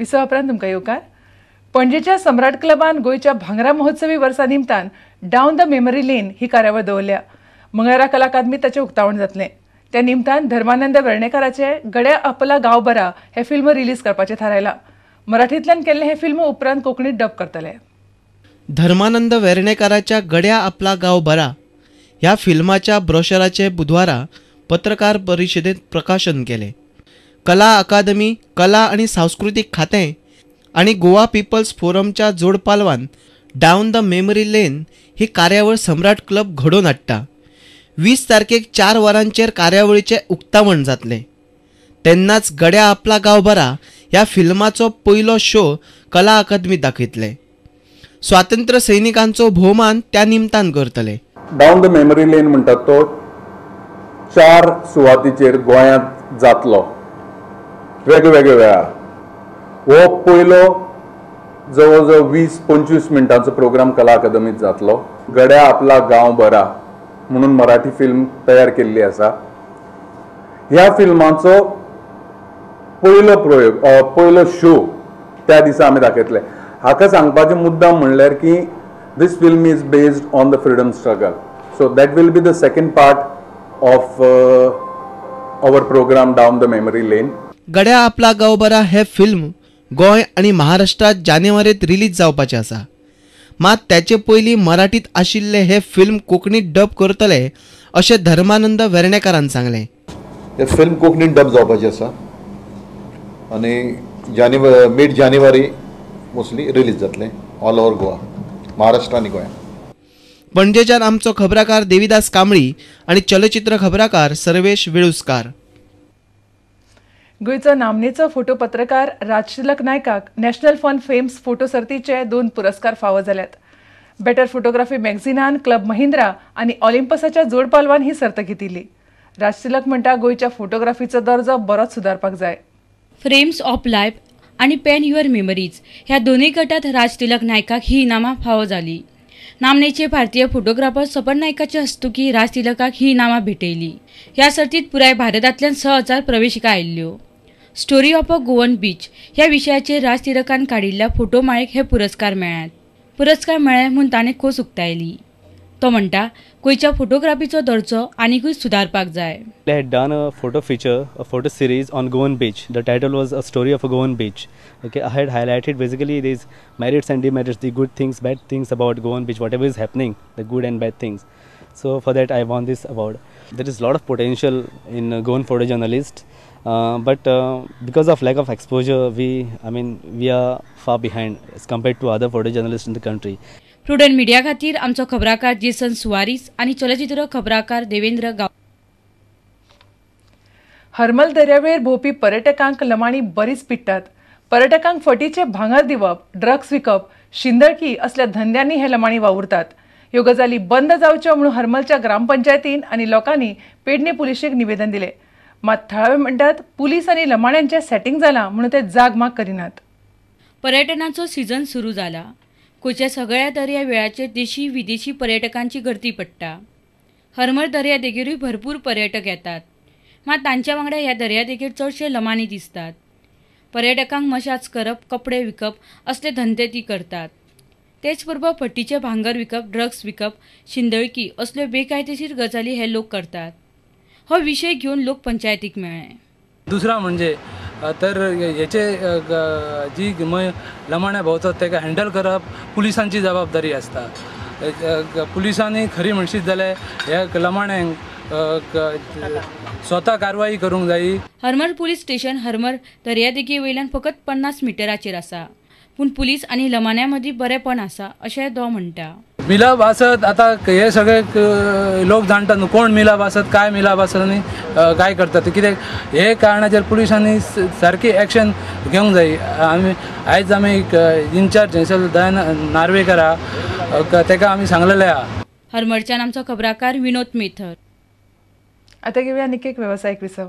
विसवा उपरांत तुमकां येवकार. पणजेच्या सम्राट क्लबान गोयच्या भांगरा महोत्सवी वर्सा निमतान डावन द मेमरी लेन ही कार्यावळ दवरल्या. मंगळारा कला अकादमीत ताचें उक्तावण जातलें. त्या निमतान धर्मानंद वेर्णेकाराचे गड्या आपला गांव बरा हे फिल्म रिलीज करपाचें थारायलां. मराठींतल्यान केल्लें हे फिल्म उपरांत कोंकणीत डब करतले. धर्मानंद वेर्णेकाराच्या गड्या आपला गांव बरा ह्या फिल्माच्या ब्रोशराचे बुधवारा पत्रकार परिशदेंत प्रकाशन केले. कला अकादमी, कला आणि सांस्कृतिक खातें आणि गोवा पीपल्स फोरमच्या जोड पालवान डावन द मेमरी लेन ही कार्यावळ सम्राट क्लब घडोवन हाडटा. 20 तारखेक 4 वरांचेर कार्यावळीचे उक्तावण जातले. तेन्नाच गड्या आपला गांव बरा ह्या फिल्माचो पयलो शो कला अकादमीत दाखयतले. स्वातंत्र्य सैनिकांचो भोवमान त्या निमतान करतले. डावन द मेमरी लेन म्हणटा तो 4 सुवातीचेर गोंयांत जातलो वेगवेगळ्या वेळार. हो पयलो जवळ जवळ 20-25 मिनटांचो प्रोग्राम कला अकादमीत जातलो. गड्या आपला गांव बरा म्हणून मराठी फिल्म तयार केल्ली आसा. ह्या फिल्माचो पयलो शो त्या दिसा आमी दाखयतले. हाका सांगपाचें मुद्दाम म्हणल्यार की this film is based on the freedom struggle, so that will be the second part of our program down the memory lane. गड्या आपला गांव बरा हे फिल्म गोंय आणि महाराष्ट्रात जानेवारीत रिलीज जावपाचे आसा. मात त्याचे पयलीं मराठीत आशिल्ले हे फिल्म कोंकणीत डब करतले अशें धर्मानंद वेर्णेकारान सांगलें. हे फिल्म कोंकणीत डब जावपाचें आसा आनी मिड जानेवारी मोस्टली रिलीज जातलें ऑल ओवर गोवा, महाराष्ट्र आणि गोंय. पणजेच्यान आमचो खबराकार देविदास कांबळी आणि चलचित्र खबराकार सर्वेश वेळुस्कार. गोयचो नामनेचो फोटो पत्रकार राजतिलक नायकाक नॅशनल फन फेम्स फोटो सर्तीचे 2 पुरस्कार फावो जाल्यात. बेटर फोटोग्राफी मॅगझिनान क्लब महिंद्रा आणि ऑलिंपसाच्या जोड पालवान ही सर्त घेतिल्ली. राजतिलक म्हणटा गोयच्या फोटोग्राफीचो दर्जो बरोच सुदारपाक जाय. फ्रेम्स ऑफ लायफ आणि पेन युअर मेमरीज ह्या दोन्ही गटात राजतिलक नायकाक ही इनामां फावो जाली. नामनेचे भारतीय फोटोग्राफर सपन नायकाच्या हस्तुकी राजतिलकाक ही इनामां भेटयली. ह्या सर्तीत पुराय भारतांतल्यान 6000 प्रवेशिका आयिल्ल्यो. Story of a Goan beach ह्या विशयाचेर राजतिलकान काडिल्ल्या फोटो माळेक हे पुरस्कार मेळ्ळ्यात. पुरस्कार मेळ्ळे म्हूण ताणें खोस उक्तायली. तो म्हणटा गोंयच्या फोटोग्राफीचो दर्जो आनीकूय सुदारपाक जाय. I had done a photo feature, a photo series on Goan Beach. The title was A Story of a Goan Beach. Okay, I had highlighted basically these merits and demerits, the good things, bad things about Goan Beach, whatever is happening, the good and bad things. So for that I won this award. There is a lot of potential in Goan photojournalists, but because of lack of exposure, we are far behind as compared to other photojournalists in the country. Prudent media खातीर आमचो खबराकार Jason Soares आणि चलचित्र खबराकार देवेंद्र गाव. हरमल दर्यावेळेर भोंवपी पर्यटकांक लमाणी बरीच पिट्टात. पर्यटकांक फटीचे भांगर दिवप, ड्रग्स विकप, शिंदळकी असल्या धंद्यांनी हे लमाणी वावुरतात. ह्यो गजाली बंद जावच्यो म्हणून हरमलच्या ग्रामपंचायतीन आणि लोकांनी पेडणे पुलिशेक निवेदन दिले. मात थळावे म्हणटात पुलीस आणि लमाण्यांचे सेटिंग जाला म्हणून ते जाग माग करिनात. पर्यटनाचो सीझन सुरू जाला. गोंयच्या सगळ्या दर्या वेळाचेर देशी विदेशी पर्यटकांची गर्दी पडटा. हरमल दर्या देगेरूय भरपूर पर्यटक येतात. मात तांच्या वांगडा ह्या दर्यादेगेर चडशे लमाणी दिसतात. पर्यटकांक मशाज करप, कपडे विकप असले धंदे ती करतात. तेच बरोबर फटीचे भांगर विकप, ड्रग्स विकप, शिंदळकी असल्यो बेकायदेशीर गजाली हे लोक करतात. हो विषय घेऊन लोक पंचायतीक मेळ्ळे. दुसरा म्हणजे तर याचे जी लमाण्या भोंवतात ताका हँडल करप पुलिसांची जबाबदारी आसता. पुलिसांनी खरी म्हणशीत जाल्यार ह्या लमाण्यांक स्वता कारवाई करूंक जायी. हरमल पुलीस स्टेशन हरमल दर्यादेगे वयल्यान फकत 50 मिटराचेर आसा. पूण पुलीस आनी लमाण्या मदीं बरेपण आसा अशें तो म्हणटा. मिलाप आसत आता हे सगळे लोक जाणतात न्हू कोण मिलाप आसत काय मिलाप आसत आनी काय करतात कित्याक हे कारणाचेर पुलिसांनी सारकी एक्शन घेवंक जाय. आयज आमी इन्चार्ज हंयसर दयानंद नार्वेकर आहा ताका आमी सांगलेलें आहा. हरमळच्यान आमचो खबराकार विनोद मेथर. आता घेऊया आनीक एक वेवसायीक विसव.